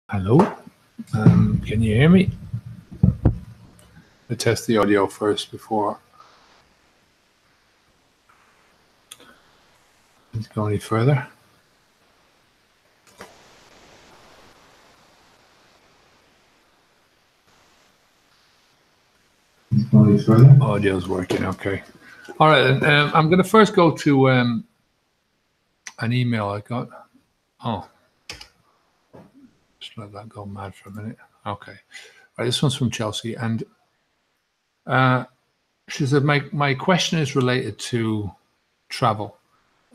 Hello, can you hear me? I'll test the audio first before I go any further. Audio's working, okay. All right, I'm going to first go to an email I got. Oh, just let that go mad for a minute. Okay. All right, this one's from Chelsea, and she said, my question is related to travel.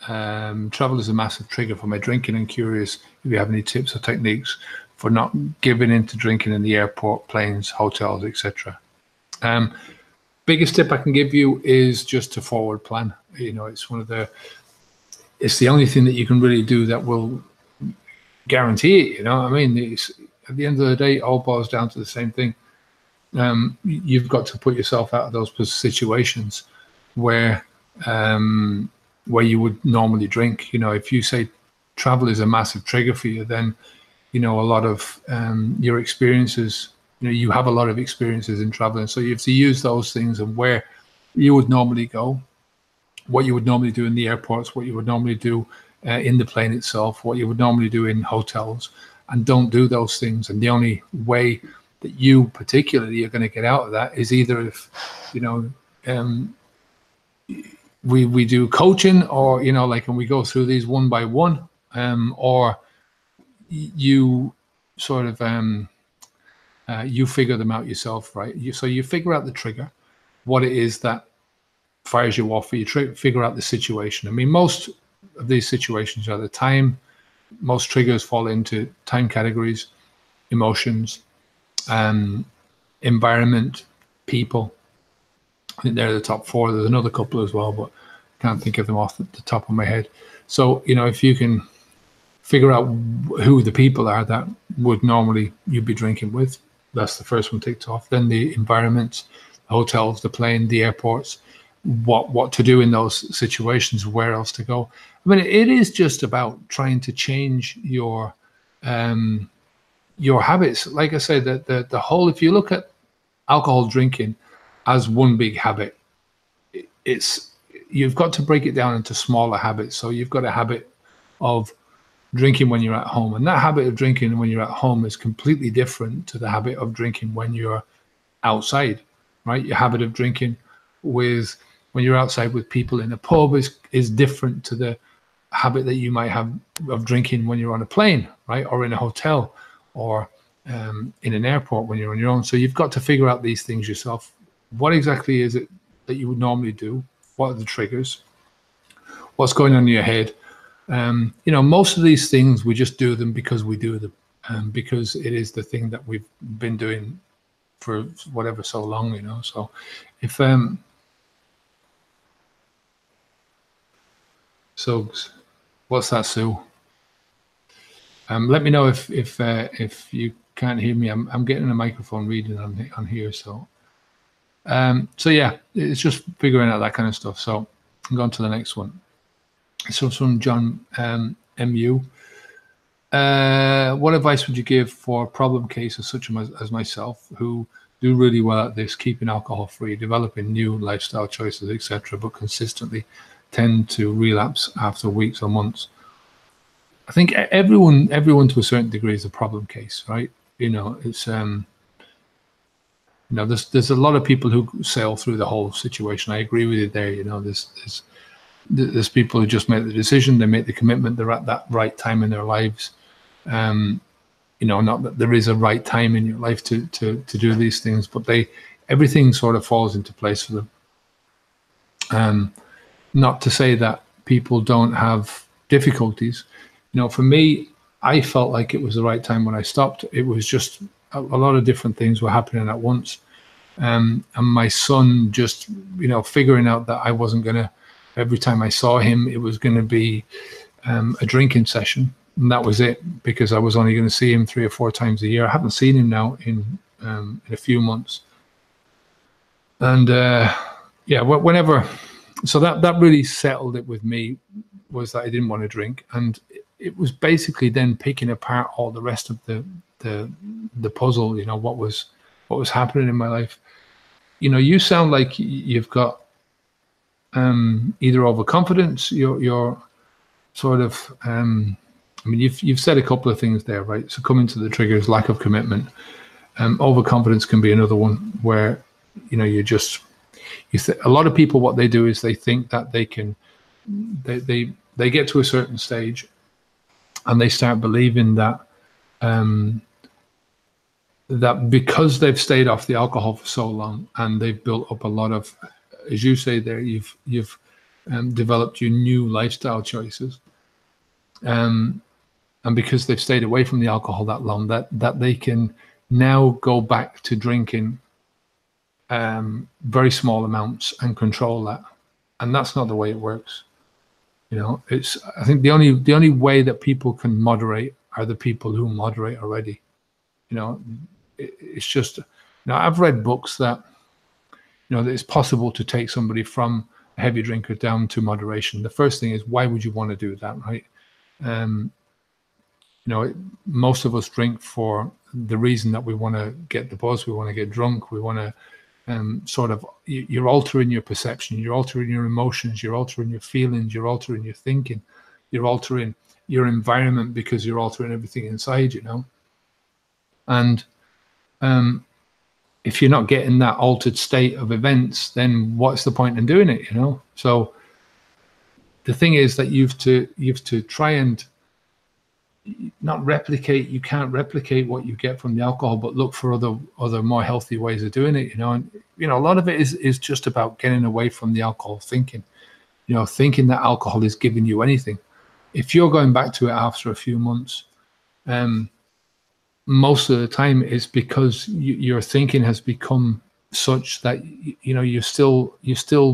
Travel is a massive trigger for my drinking, and curious if you have any tips or techniques for not giving in to drinking in the airport, planes, hotels, etc. Biggest tip I can give you is just to forward plan. You know, it's the only thing that you can really do that will guarantee it. You know what I mean? At the end of the day, it all boils down to the same thing. You've got to put yourself out of those situations where you would normally drink. You know, if you say travel is a massive trigger for you, then, you know, a lot of your experiences, you know, you have a lot of experiences in traveling. So you have to use those things and where you would normally go, what you would normally do in the airports, what you would normally do in the plane itself, what you would normally do in hotels, and don't do those things. And the only way that you particularly are going to get out of that is either if, you know, we do coaching, or, you know, like, and we go through these one by one, or you sort of you figure them out yourself, right? So you figure out the trigger, what it is that fires you off. You figure out the situation. I mean, most of these situations are the time. Most triggers fall into time categories, emotions, environment, people. I think they're the top four. There's another couple as well, but I can't think of them off the top of my head. So, you know, if you can figure out who the people are that would normally you'd be drinking with, that's the first one ticked off. Then the environments, the hotels, the plane, the airports, what to do in those situations, where else to go. I mean, it is just about trying to change your habits. Like I said, the whole, if you look at alcohol drinking as one big habit, you've got to break it down into smaller habits. So you've got a habit of drinking when you're at home, and that habit of drinking when you're at home is completely different to the habit of drinking when you're outside, right? Your habit of drinking when you're outside with people in a pub is different to the habit that you might have of drinking when you're on a plane, right? Or in a hotel, or in an airport when you're on your own. So you've got to figure out these things yourself. What exactly is it that you would normally do? What are the triggers? What's going on in your head? You know, most of these things, we just do them because we do them, because it is the thing that we've been doing for whatever so long, you know. So if so what's that, Sue? Let me know if you can't hear me. I'm getting a microphone reading on here. So yeah, it's just figuring out that kind of stuff. So I'm going to the next one. So from John MU. What advice would you give for problem cases such as myself, who do really well at this, keeping alcohol free, developing new lifestyle choices, etc., but consistently tend to relapse after weeks or months? I think everyone to a certain degree is a problem case, right? You know, it's you know, there's a lot of people who sail through the whole situation. I agree with you there. You know, there's people who just make the decision, they make the commitment, they're at that right time in their lives. You know, not that there is a right time in your life to do these things, but everything sort of falls into place for them. Not to say that people don't have difficulties. You know, for me, I felt like it was the right time when I stopped. It was just a lot of different things were happening at once. And my son just, you know, figuring out that I wasn't going to, every time I saw him, it was going to be a drinking session. And that was it, because I was only going to see him 3 or 4 times a year. I haven't seen him now in a few months. And yeah, whenever, so that really settled it with me, was that I didn't want to drink. And it was basically then picking apart all the rest of the the puzzle. You know, what was happening in my life. You know, you sound like you've got either overconfidence. You're sort of. I mean, you've said a couple of things there, right? Succumbing to the triggers, lack of commitment. Overconfidence can be another one where, you know, a lot of people, what they do is they think that they can, they get to a certain stage and they start believing that, that because they've stayed off the alcohol for so long and they've built up a lot of, as you say there, you've developed your new lifestyle choices. And because they've stayed away from the alcohol that long, that they can now go back to drinking very small amounts and control that. And that's not the way it works. You know, I think the only way that people can moderate are the people who moderate already. You know, it's just, you know, I've read books that, you know, that it's possible to take somebody from a heavy drinker down to moderation. The first thing is, why would you want to do that, right? You know, most of us drink for the reason that we want to get the buzz, we want to get drunk, we want to sort of, you're altering your perception, you're altering your emotions, you're altering your feelings, you're altering your thinking, you're altering your environment because you're altering everything inside, you know. And if you're not getting that altered state of events, then what's the point in doing it, you know? So the thing is that you've to try and not replicate. You can't replicate what you get from the alcohol, but look for other more healthy ways of doing it, you know. And you know, a lot of it is just about getting away from the alcohol thinking, you know, thinking that alcohol is giving you anything. If you're going back to it after a few months, most of the time it's because your thinking has become such that, you know, you still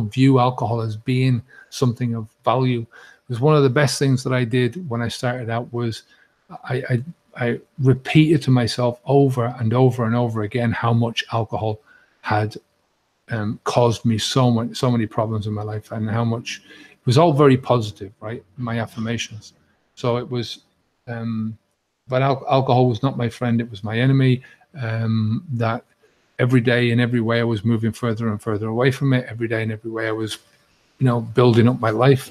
view alcohol as being something of value. It was one of the best things that I did when I started out was I repeated to myself over and over and over again how much alcohol had caused me so many problems in my life, and how much it was all very positive, right? My affirmations. So it was, but alcohol was not my friend; it was my enemy. That every day in every way I was moving further and further away from it. Every day in every way I was, you know, building up my life.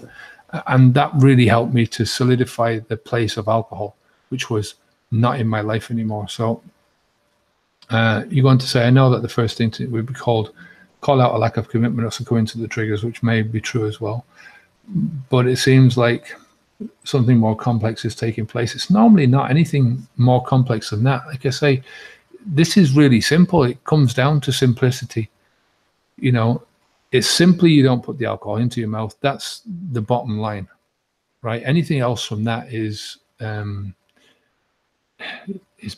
And that really helped me to solidify the place of alcohol, which was not in my life anymore. So you're going to say, I know that the first thing would be call out a lack of commitment or succumbing to the triggers, which may be true as well. But it seems like something more complex is taking place. It's normally not anything more complex than that. Like I say, this is really simple. It comes down to simplicity. You know, it's simply you don't put the alcohol into your mouth. That's the bottom line, right? Anything else from that is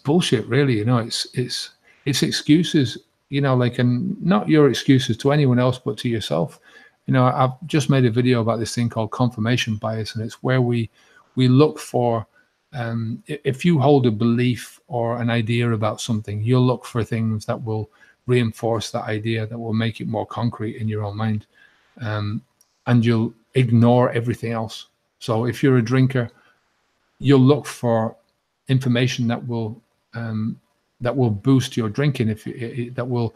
bullshit, really. You know, it's excuses. You know, like, and not your excuses to anyone else, but to yourself. You know, I've just made a video about this thing called confirmation bias, and it's where we look for. If you hold a belief or an idea about something, you'll look for things that will reinforce that idea, that will make it more concrete in your own mind, and you'll ignore everything else. So if you're a drinker, you'll look for information that will boost your drinking, that will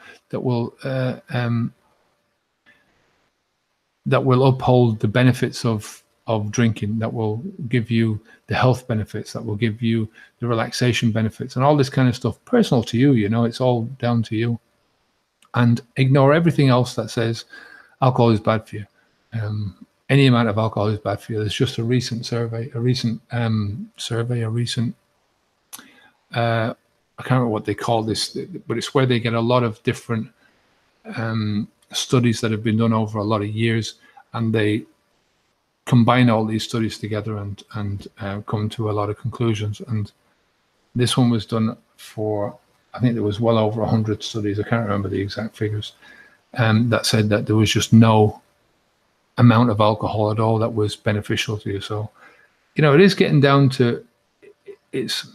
uphold the benefits of drinking, that will give you the health benefits, that will give you the relaxation benefits, and all this kind of stuff, personal to you. You know, it's all down to you. And ignore everything else that says alcohol is bad for you. Any amount of alcohol is bad for you. There's just a recent survey, I can't remember what they call this, but it's where they get a lot of different studies that have been done over a lot of years, and they combine all these studies together and come to a lot of conclusions. And this one was done for, I think there was well over 100 studies, I can't remember the exact figures, that said that there was just no amount of alcohol at all that was beneficial to you. So, you know, it is getting down to, it's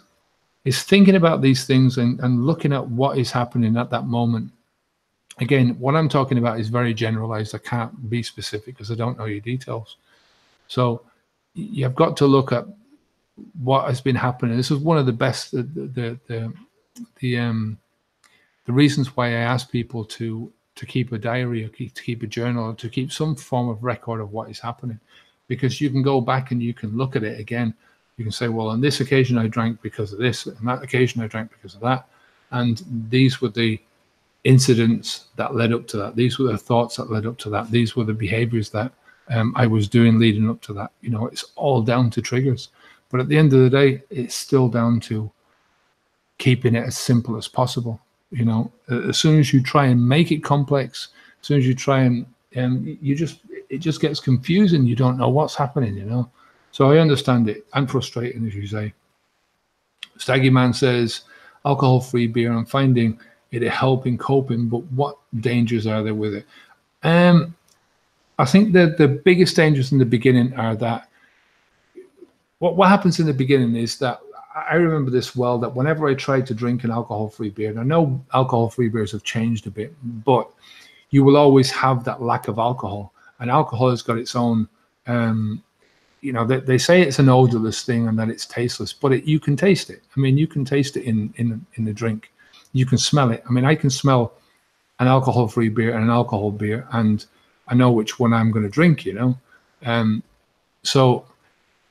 thinking about these things and looking at what is happening at that moment. Again, what I'm talking about is very generalized. I can't be specific because I don't know your details. So you've got to look at what has been happening. This is one of the best, the reasons why I ask people to keep a diary or to keep a journal or to keep some form of record of what is happening, because you can go back and you can look at it again. You can say, well, on this occasion I drank because of this, and that occasion I drank because of that, and these were the incidents that led up to that. These were the thoughts that led up to that. These were the behaviors that I was doing leading up to that. You know, it's all down to triggers. But at the end of the day, it's still down to keeping it as simple as possible. You know, as soon as you try and make it complex, as soon as you try and it just gets confusing. You don't know what's happening, you know. So I understand it, and frustrating, as you say. Staggy Man says, alcohol-free beer, I'm finding it a help in coping, but what dangers are there with it? I think that the biggest dangers in the beginning are that what happens in the beginning is that I remember this well, that whenever I tried to drink an alcohol-free beer, and I know alcohol-free beers have changed a bit, but you will always have that lack of alcohol, and alcohol has got its own, you know, they say it's an odorless thing and that it's tasteless, but you can taste it. I mean, you can taste it in the drink. You can smell it. I mean, I can smell an alcohol-free beer and an alcohol beer, and I know which one I'm going to drink, you know. So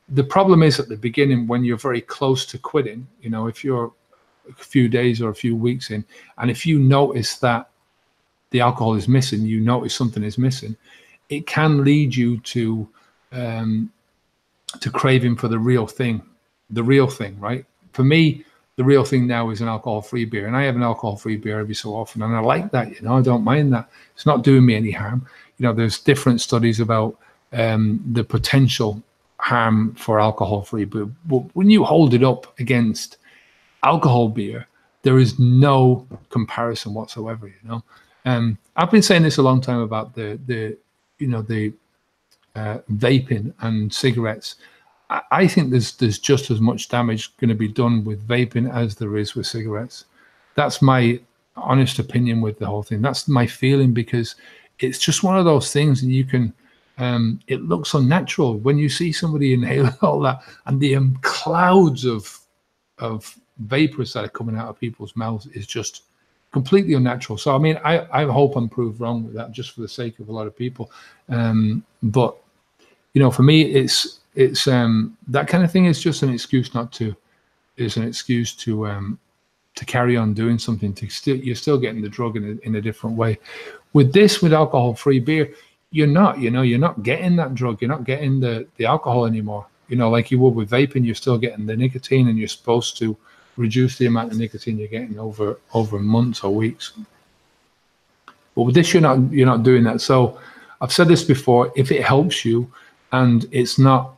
the problem is at the beginning, when you're very close to quitting, you know, if you're a few days or a few weeks in, and if you notice that the alcohol is missing, you notice something is missing, it can lead you to craving for the real thing, right? For me, the real thing now is an alcohol-free beer, and I have an alcohol-free beer every so often, and I like that, you know, I don't mind that. It's not doing me any harm. You know, there's different studies about the potential harm for alcohol-free beer, but when you hold it up against alcohol beer, there is no comparison whatsoever, you know. I've been saying this a long time about the vaping and cigarettes. I think there's just as much damage going to be done with vaping as there is with cigarettes. That's my honest opinion with the whole thing. That's my feeling, because it's just one of those things, and you can, it looks unnatural when you see somebody inhale all that, and the clouds of vapors that are coming out of people's mouths is just completely unnatural. So I mean, I hope I'm proved wrong with that, just for the sake of a lot of people. But you know, for me, it's that kind of thing is just an excuse not to, is an excuse to carry on doing something. You're still getting the drug in a different way. With this, with alcohol-free beer, you're not getting that drug. You're not getting the alcohol anymore. You know, like you would with vaping, you're still getting the nicotine, and you're supposed to reduce the amount of nicotine you're getting over months or weeks. But with this, you're not doing that. So I've said this before: if it helps you, and it's not,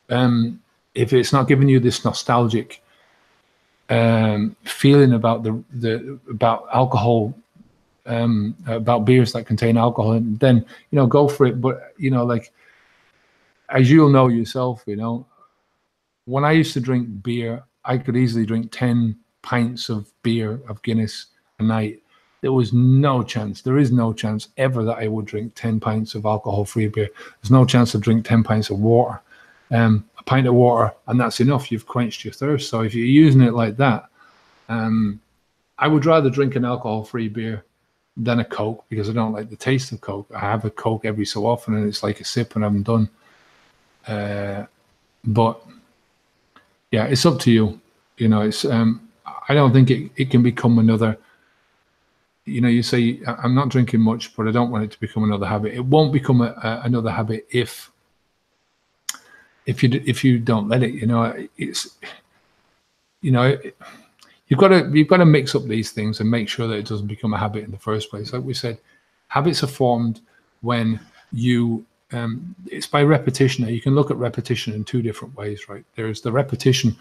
if it's not giving you this nostalgic feeling about about alcohol, about beers that contain alcohol, and then, you know, go for it. But, you know, like, as you'll know yourself, you know, when I used to drink beer, I could easily drink 10 pints of beer, of Guinness, a night. There was no chance, there is no chance ever that I would drink 10 pints of alcohol-free beer. There's no chance to drink 10 pints of water. A pint of water, and that's enough. You've quenched your thirst. So if you're using it like that, I would rather drink an alcohol-free beer than a Coke, because I don't like the taste of Coke. I have a Coke every so often, and it's like a sip and I'm done. But yeah, it's up to you. You know, it's I don't think it can become another, you know, you say, I'm not drinking much, but I don't want it to become another habit. It won't become another habit if you don't let it. You know, it's, you know, you've got to mix up these things and make sure that it doesn't become a habit in the first place. Like we said, habits are formed when you it's by repetition. You can look at repetition in two different ways, right? There's the repetition,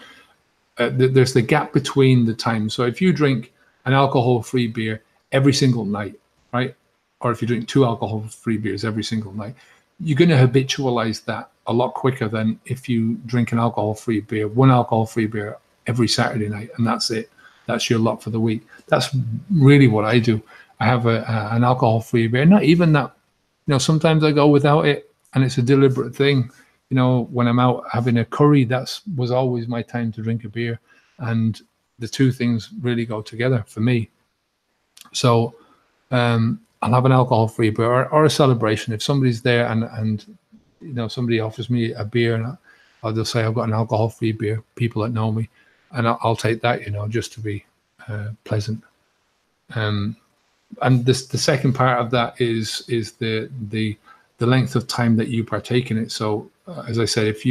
there's the gap between the time. So if you drink an alcohol-free beer every single night, right? Or if you drink 2 alcohol-free beers every single night, you're going to habitualize that a lot quicker than if you drink an alcohol-free beer, 1 alcohol-free beer every Saturday night, and that's it. That's your lot for the week. That's really what I do. I have an alcohol-free beer. Not even that, you know, sometimes I go without it, and it's a deliberate thing. You know, when I'm out having a curry, was always my time to drink a beer, and the two things really go together for me. So I'll have an alcohol-free beer or a celebration. If somebody's there and you know, somebody offers me a beer, and I'll just say I've got an alcohol-free beer, people that know me, and I'll take that, you know, just to be pleasant. And the second part of that is the length of time that you partake in it. So as I said, if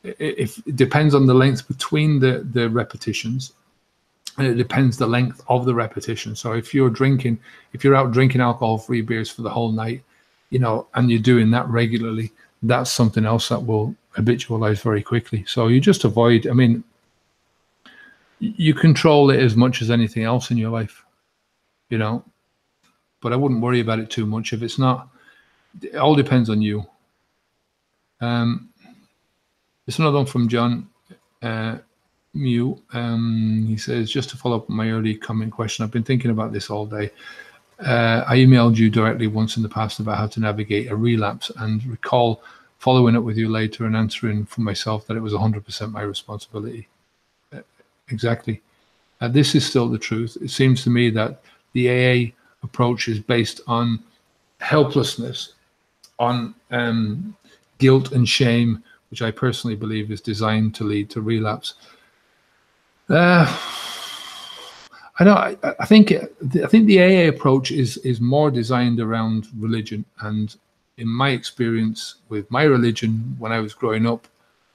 it depends on the length between the repetitions, and it depends the length of the repetition. So if you're out drinking alcohol-free beers for the whole night, you know, and you're doing that regularly, that's something else that will habitualize very quickly. So you just avoid, I mean, you control it as much as anything else in your life, you know, but I wouldn't worry about it too much. If it's not, it all depends on you. It's another one from John Mew. He says, just to follow up on my early comment question, I've been thinking about this all day. I emailed you directly once in the past about how to navigate a relapse, and recall following up with you later and answering for myself that it was 100% my responsibility. Exactly. This is still the truth. It seems to me that the AA approach is based on helplessness, on guilt and shame, which I personally believe is designed to lead to relapse. I think the AA approach is more designed around religion, and in my experience with my religion when I was growing up,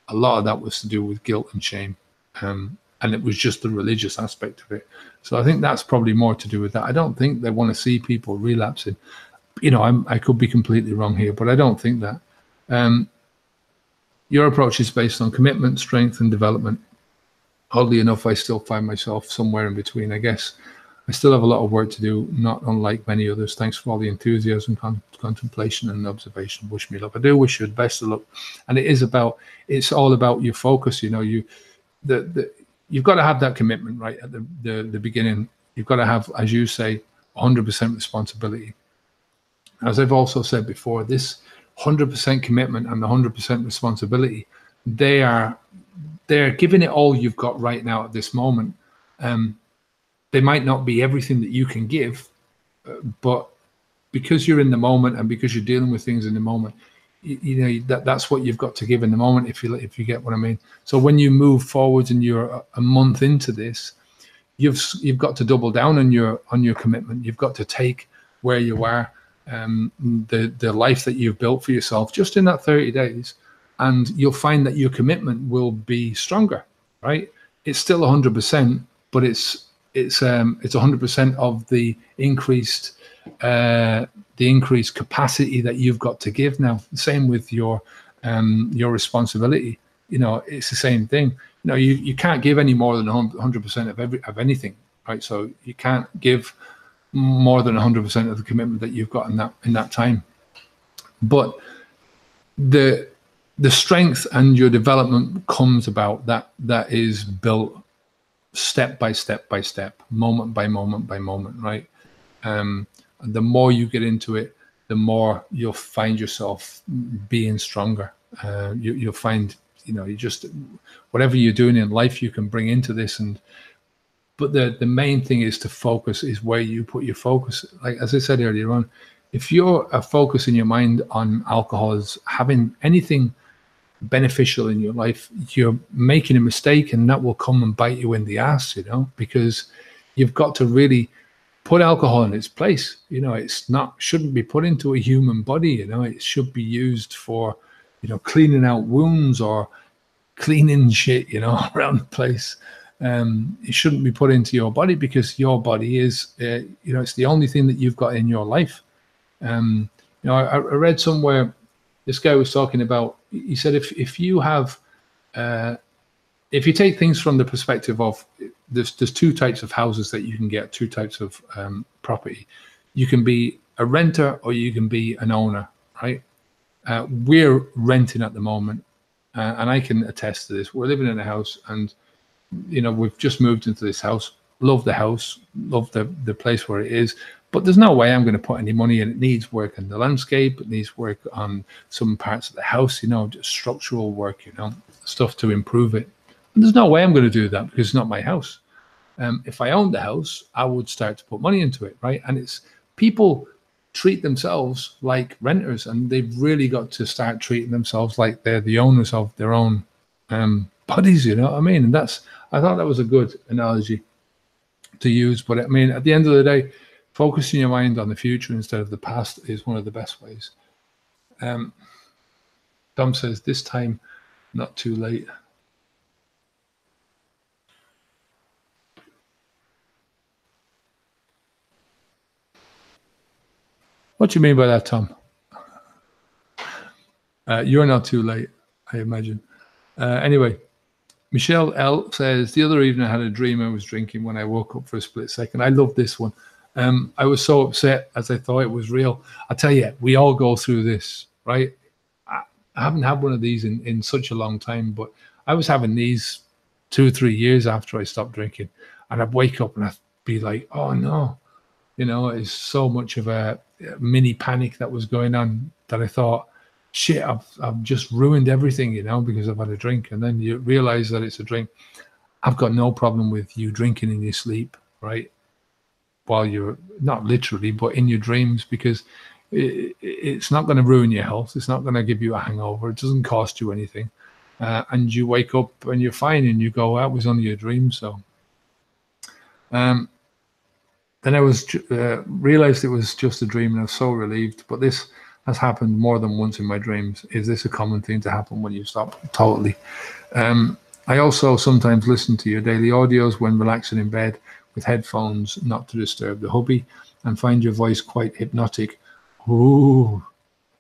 a lot of that was to do with guilt and shame, and it was just the religious aspect of it. So I think that's probably more to do with that. I don't think they want to see people relapsing. You know, I could be completely wrong here, but I don't think that. Your approach is based on commitment, strength, and development. Oddly enough, I still find myself somewhere in between, I guess. I still have a lot of work to do, not unlike many others. Thanks for all the enthusiasm, contemplation, and observation. Wish me luck. I do wish you the best of luck. And it's all about your focus. You know, you've got to have that commitment right at the beginning. You've got to have, as you say, 100% responsibility. As I've also said before, this 100% commitment and the 100% responsibility, they're giving it all you've got right now at this moment. They might not be everything that you can give, but because you're in the moment and because you're dealing with things in the moment, you know that's what you've got to give in the moment. If you get what I mean. So when you move forwards and you're a month into this, you've got to double down on your commitment. You've got to take where you are, the life that you've built for yourself just in that 30 days, and you'll find that your commitment will be stronger. Right? It's still 100%, but it's 100% of the increased capacity that you've got to give now. Same with your responsibility. You know, it's the same thing. You know, you can't give any more than 100% of anything, right? So you can't give more than 100% of the commitment that you've got in that time. But the strength and your development comes about that is built step by step by step, moment by moment by moment, right? And the more you get into it, the more you'll find yourself being stronger. You'll find, you know, you just, whatever you're doing in life, you can bring into this. But the main thing is to focus, is where you put your focus. Like, as I said earlier on, if you're focusing your mind on alcohol as having anything beneficial in your life, you're making a mistake, and that will come and bite you in the ass, you know, because you've got to really put alcohol in its place. You know, shouldn't be put into a human body. You know, it should be used for, you know, cleaning out wounds or cleaning shit, you know, around the place. It shouldn't be put into your body, because your body is, you know, it's the only thing that you've got in your life. You know, I read somewhere, this guy was talking about, he said, if you take things from the perspective of, there's two types of houses that you can get, two types of property. You can be a renter or you can be an owner, right? We're renting at the moment, and I can attest to this. We're living in a house, and, you know, we've just moved into this house. Love the house, love the place where it is, But there's no way I'm going to put any money in. It needs work on the landscape. It needs work on some parts of the house, just structural work, stuff to improve it. And there's no way I'm going to do that because it's not my house. If I owned the house, I would start to put money into it, right? And it's people treat themselves like renters, and they've really got to start treating themselves like they're the owners of their own bodies, you know what I mean? And I thought that was a good analogy to use. But I mean, at the end of the day, focusing your mind on the future instead of the past is one of the best ways. Tom says, this time, not too late. What do you mean by that, Tom? You're not too late, I imagine. Anyway, Michelle L says, the other evening I had a dream I was drinking when I woke up for a split second. I love this one. I was so upset as I thought it was real. I tell you, we all go through this, right? I haven't had one of these in such a long time, but I was having these 2 or 3 years after I stopped drinking. And I'd wake up and I'd be like, oh no. It's so much of a mini panic that was going on that I thought, shit, I've just ruined everything, because I've had a drink. And then you realize that it's a drink. I've got no problem with you drinking in your sleep, right? While you're not literally, but in your dreams, because it's not going to ruin your health. It's not going to give you a hangover. It doesn't cost you anything. And you wake up and you're fine and you go, that was only a dream. So then I was realized it was just a dream, and I was so relieved. But this has happened more than once in my dreams. Is this a common thing to happen when you stop? Totally. I also sometimes listen to your daily audios when relaxing in bed with headphones, not to disturb the hubby, and find your voice quite hypnotic. Ooh,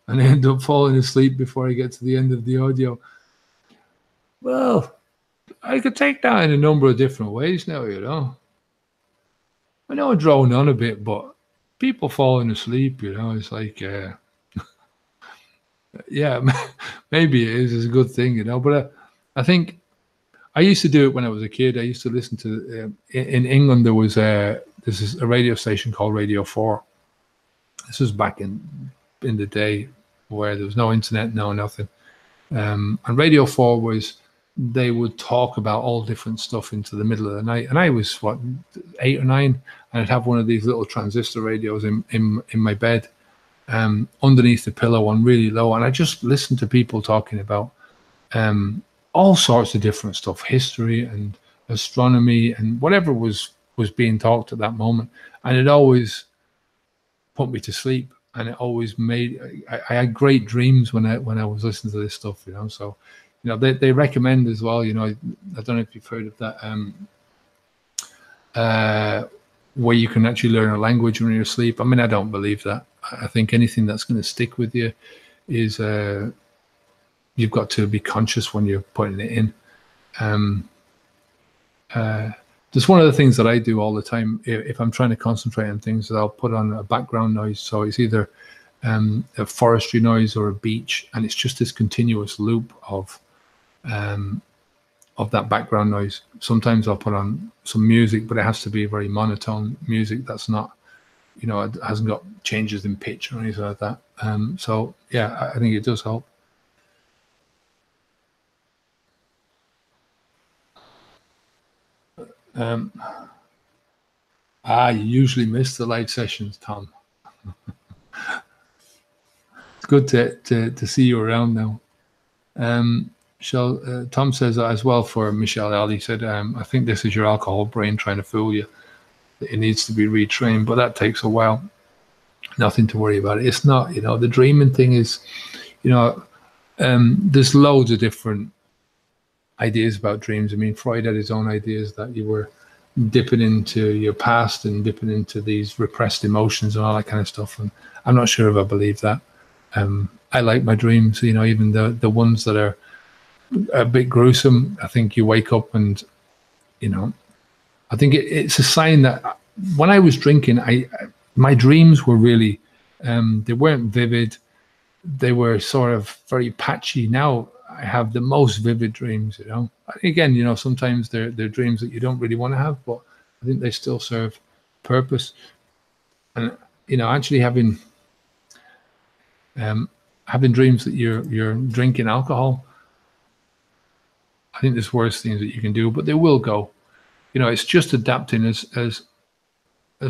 and I end up falling asleep before I get to the end of the audio. Well, I could take that in a number of different ways now, I know I drone on a bit, but people falling asleep, it's like, yeah, maybe it is a good thing, but I think I used to do it when I was a kid. I used to listen to, in England, there was this is a radio station called Radio 4. This was back in the day where there was no internet, no nothing. And Radio 4 they would talk about all different stuff into the middle of the night. And I was, 8 or 9, and I'd have one of these little transistor radios in my bed, underneath the pillow on really low. And I just listened to people talking about all sorts of different stuff, history and astronomy and whatever was being talked at that moment. And it always put me to sleep. And it always I had great dreams when I was listening to this stuff, so, they recommend as well, I don't know if you've heard of that, where you can actually learn a language when you're asleep. I mean, I don't believe that. I think anything that's going to stick with you is you've got to be conscious when you're putting it in. Just one of the things that I do all the time, if I'm trying to concentrate on things, is I'll put on a background noise. So it's either a forestry noise or a beach, and it's just this continuous loop of that background noise. Sometimes I'll put on some music, but it has to be very monotone music that's not, it hasn't got changes in pitch or anything like that. So yeah, I think it does help. You usually miss the live sessions, Tom. It's good to see you around now. Tom says as well for Michelle L. He said, I think this is your alcohol brain trying to fool you. It needs to be retrained, but that takes a while. Nothing to worry about. It's not, the dreaming thing is, there's loads of different ideas about dreams. I mean, Freud had his own ideas that you were dipping into your past and dipping into these repressed emotions and all that kind of stuff. And I'm not sure if I believe that. I like my dreams, even the ones that are a bit gruesome. I think you wake up and, I think it's a sign that when I was drinking, my dreams were really, they weren't vivid. They were sort of very patchy. Now I have the most vivid dreams, Again, sometimes they're dreams that you don't really want to have, but I think they still serve purpose. And actually having dreams that you're drinking alcohol, I think there's worse things that you can do, but they will go. It's just adapting. As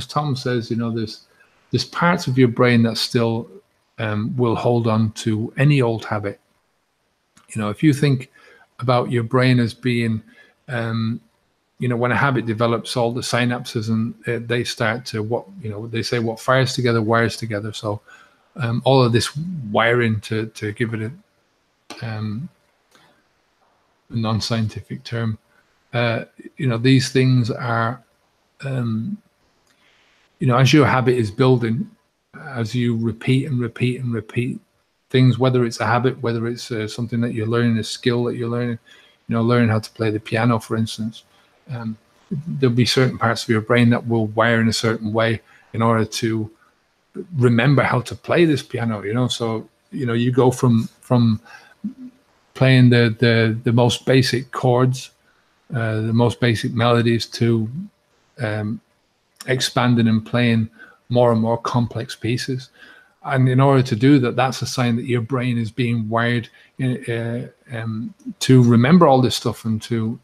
Tom says, there's parts of your brain that still will hold on to any old habit. If you think about your brain as being, when a habit develops, all the synapses and they start to they say what fires together wires together. So all of this wiring, to give it a non-scientific term, these things are, as your habit is building, as you repeat and repeat and repeat things, whether it's a habit, whether it's something that you're learning, a skill that you're learning, learning how to play the piano, for instance, there'll be certain parts of your brain that will wire in a certain way in order to remember how to play this piano. So you go from playing the most basic chords, the most basic melodies, to expanding and playing more and more complex pieces. And in order to do that, that's a sign that your brain is being wired to remember all this stuff, and to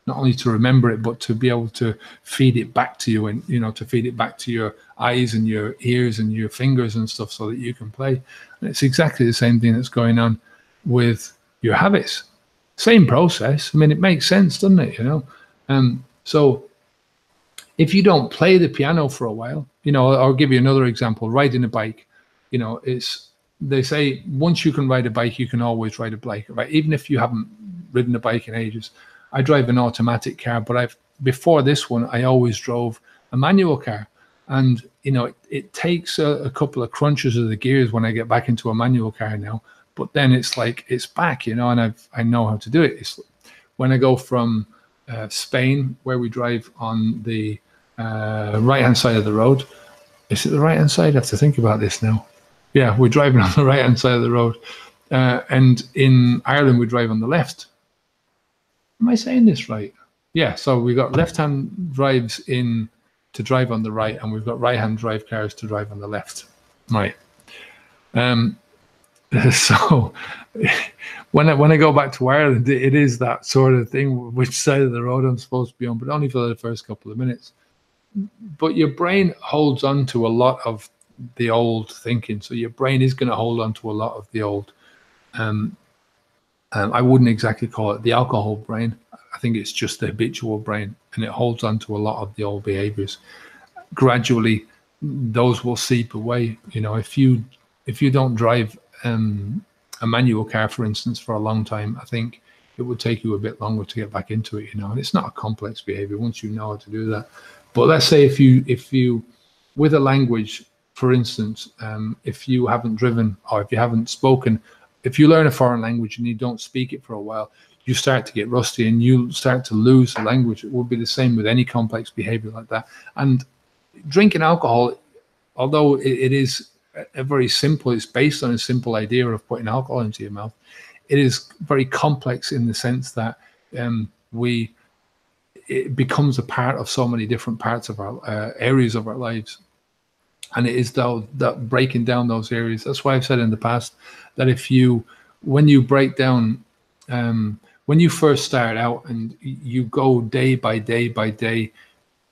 not only to remember it, but to be able to feed it back to you, and to feed it back to your eyes and your ears and your fingers and stuff, so that you can play. And it's exactly the same thing that's going on with your habits. Same process. I mean, it makes sense, doesn't it? So if you don't play the piano for a while, I'll give you another example. Riding a bike, they say once you can ride a bike, you can always ride a bike, right? Even if you haven't ridden a bike in ages. I drive an automatic car, but before this one, I always drove a manual car. And, it takes a couple of crunches of the gears when I get back into a manual car now. But then it's like, it's back, and I know how to do it. It's when I go from Spain, where we drive on the right-hand side of the road. Is it the right-hand side? I have to think about this now. Yeah, we're driving on the right-hand side of the road. And in Ireland, we drive on the left. Am I saying this right? Yeah, so we've got left-hand drives in to drive on the right, and we've got right-hand drive cars to drive on the left. Right. So when I go back to Ireland, it is that sort of thing, which side of the road I'm supposed to be on, but only for the first couple of minutes. But your brain holds on to a lot of the old thinking. So your brain is going to hold on to a lot of the old. I wouldn't exactly call it the alcohol brain. I think it's just the habitual brain, and it holds on to a lot of the old behaviors. Gradually, those will seep away. If you don't drive a manual car, for instance, for a long time, I think it would take you a bit longer to get back into it. And it's not a complex behavior once you know how to do that. But let's say if you with a language, for instance, if you haven't driven, or if you haven't spoken, if you learn a foreign language and you don't speak it for a while, you start to get rusty and you start to lose the language. It would be the same with any complex behavior like that. And drinking alcohol, although it is a very simple, it's based on a simple idea of putting alcohol into your mouth, it is very complex in the sense that it becomes a part of so many different parts of our areas of our lives. And it is that breaking down those areas. That's why I've said in the past that when you break down, when you first start out and you go day by day by day,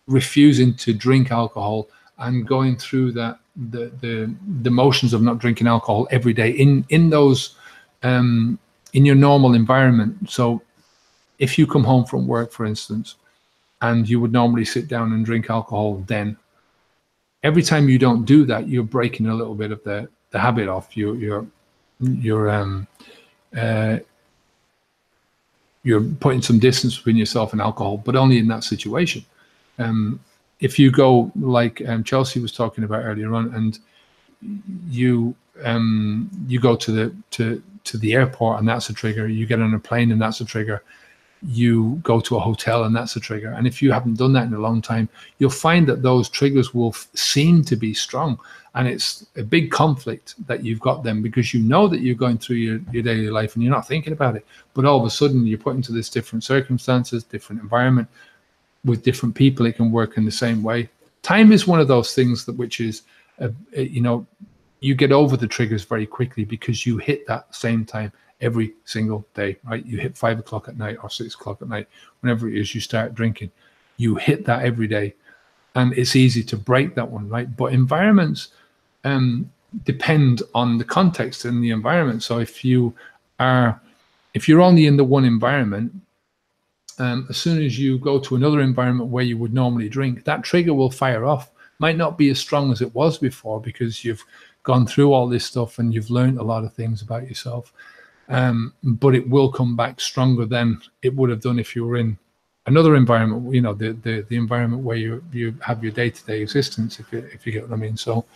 refusing to drink alcohol and going through that, the motions of not drinking alcohol every day in those, in your normal environment. So if you come home from work, for instance, and you would normally sit down and drink alcohol, then every time you don't do that, you're breaking a little bit of the habit off. You're putting some distance between yourself and alcohol, but only in that situation. If you go like Chelsea was talking about earlier on, and you go to the airport, and that's a trigger. You get on a plane, and that's a trigger. You go to a hotel, and that's a trigger. And if you haven't done that in a long time, you'll find that those triggers will seem to be strong, and it's a big conflict that you've got them, because you know that you're going through your daily life and you're not thinking about it, but all of a sudden you're put into this different circumstances, different environment with different people. It can work in the same way. Time is one of those things that which is, you know, you get over the triggers very quickly because you hit that same time every single day, right? You hit 5 o'clock at night or 6 o'clock at night, whenever it is you start drinking. You hit that every day, and it's easy to break that one, right? But environments depend on the context and the environment. So if you're only in the one environment, as soon as you go to another environment where you would normally drink, that trigger will fire off. Might not be as strong as it was before because you've gone through all this stuff and you've learned a lot of things about yourself. But it will come back stronger than it would have done if you were in another environment, you know, the environment where you have your day-to-day existence, if you get what I mean. So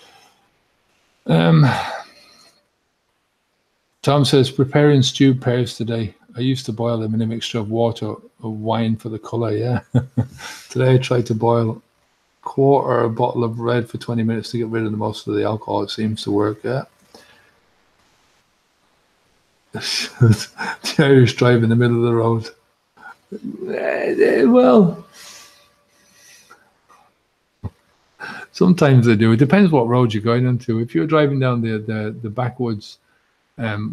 Tom says, preparing stewed pears today. I used to boil them in a mixture of water or wine for the color. Yeah. Today I tried to boil quarter a bottle of red for 20 minutes to get rid of the most of the alcohol. It seems to work. Yeah. The Irish drive in the middle of the road. Well, sometimes they do. It depends what road you're going onto. If you're driving down the backwoods,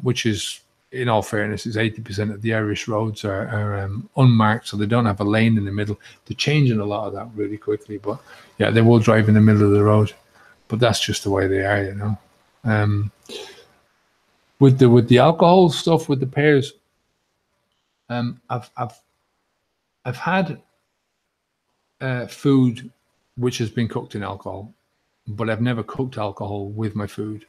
which is, in all fairness, is 80% of the Irish roads are unmarked, so they don't have a lane in the middle. They're changing a lot of that really quickly, but yeah, they will drive in the middle of the road. But that's just the way they are, you know. With the alcohol stuff, with the pears, I've had food which has been cooked in alcohol, but I've never cooked alcohol with my food.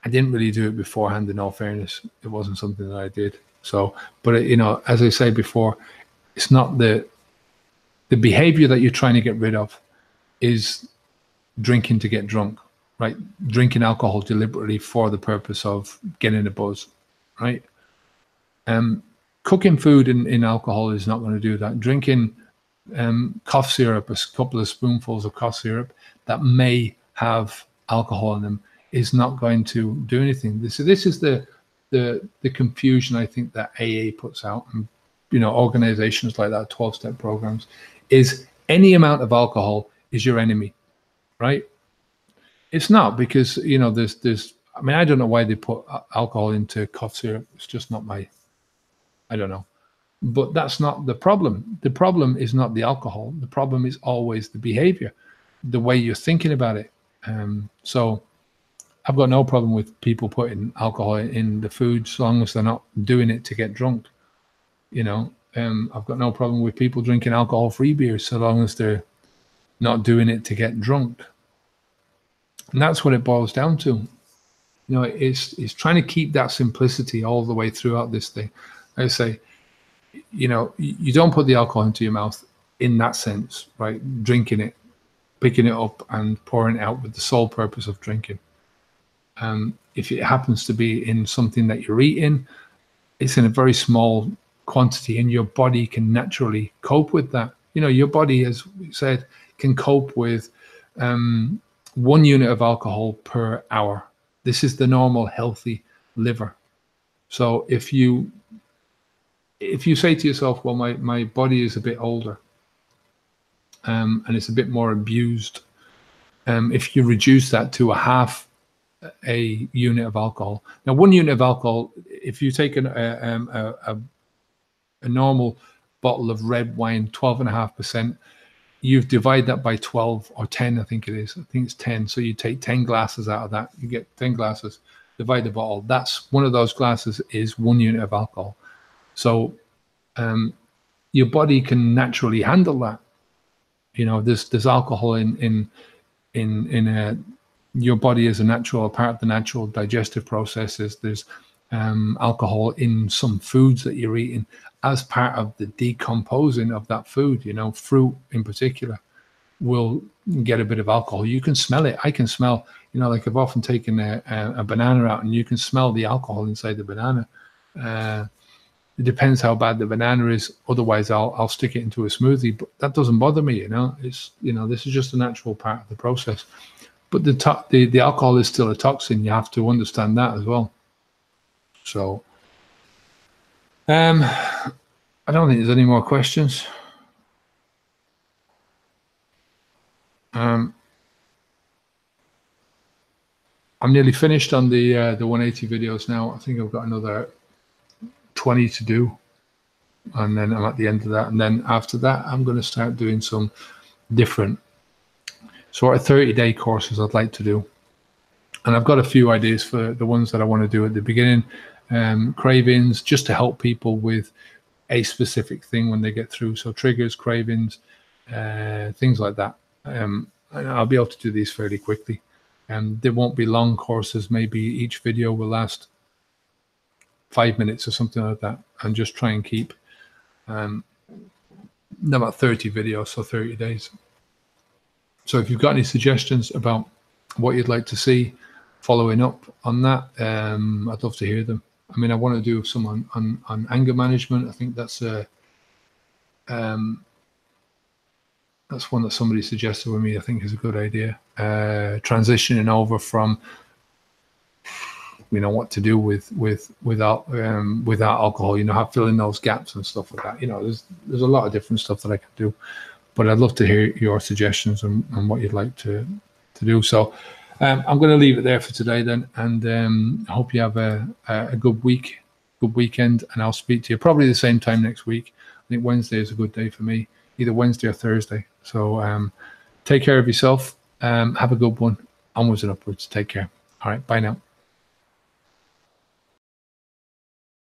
I didn't really do it beforehand, in all fairness. It wasn't something that I did. So, but you know, as I said before, it's not the behavior that you're trying to get rid of is drinking to get drunk, right? Drinking alcohol deliberately for the purpose of getting a buzz, right? Cooking food in alcohol is not going to do that. Drinking cough syrup, a couple of spoonfuls of cough syrup that may have alcohol in them, is not going to do anything. This is the confusion I think that AA puts out, and you know, organizations like that, 12-step programs, is any amount of alcohol is your enemy, right? It's not, because you know there's I mean, I don't know why they put alcohol into cough syrup. It's just not my, I don't know. But that's not the problem. The problem is not the alcohol. The problem is always the behavior, the way you're thinking about it. So I've got no problem with people putting alcohol in the food, so long as they're not doing it to get drunk. You know, I've got no problem with people drinking alcohol-free beers, so long as they're not doing it to get drunk. And that's what it boils down to. You know, it's trying to keep that simplicity all the way throughout this thing. I say, you know, you don't put the alcohol into your mouth in that sense, right? Drinking it, picking it up and pouring it out with the sole purpose of drinking. If it happens to be in something that you're eating, it's in a very small quantity and your body can naturally cope with that. You know, your body, as we said, can cope with 1 unit of alcohol per hour. This is the normal healthy liver. So if you say to yourself, well, my body is a bit older and it's a bit more abused, if you reduce that to a half a unit of alcohol. Now, 1 unit of alcohol, if you take a normal bottle of red wine, 12.5%, you divide that by 12 or 10, I think it is. I think it's 10. So you take 10 glasses out of that. You get 10 glasses, divide the bottle. That's one of those glasses is 1 unit of alcohol. So your body can naturally handle that. You know, there's alcohol in your body is a natural part of the natural digestive processes. There's alcohol in some foods that you're eating as part of the decomposing of that food. You know, fruit in particular will get a bit of alcohol. You can smell it. I can smell, you know, like I've often taken a banana out and you can smell the alcohol inside the banana. It depends how bad the banana is. Otherwise, I'll stick it into a smoothie, but that doesn't bother me. You know, it's, you know, this is just a natural part of the process. But the alcohol is still a toxin. You have to understand that as well. So, I don't think there's any more questions. I'm nearly finished on the 180 videos now. I think I've got another 20 to do, and then I'm at the end of that. And then after that, I'm going to start doing some different sort of 30-day courses I'd like to do. And I've got a few ideas for the ones that I want to do at the beginning. Cravings, just to help people with a specific thing when they get through. So triggers, cravings, things like that. And I'll be able to do these fairly quickly. They won't be long courses. Maybe each video will last 5 minutes or something like that. And just try and keep about 30 videos, so 30 days. So if you've got any suggestions about what you'd like to see following up on that, I'd love to hear them. I mean, I want to do some on anger management. I think that's one that somebody suggested with me. I think is a good idea. Transitioning over from, what to do without alcohol. How filling those gaps and stuff like that. There's a lot of different stuff that I can do, but I'd love to hear your suggestions and what you'd like to do. So I'm going to leave it there for today then, and I hope you have a good weekend, and I'll speak to you probably the same time next week. I think Wednesday is a good day for me, either Wednesday or Thursday. So take care of yourself. Have a good one. Onwards and upwards. Take care. All right. Bye now.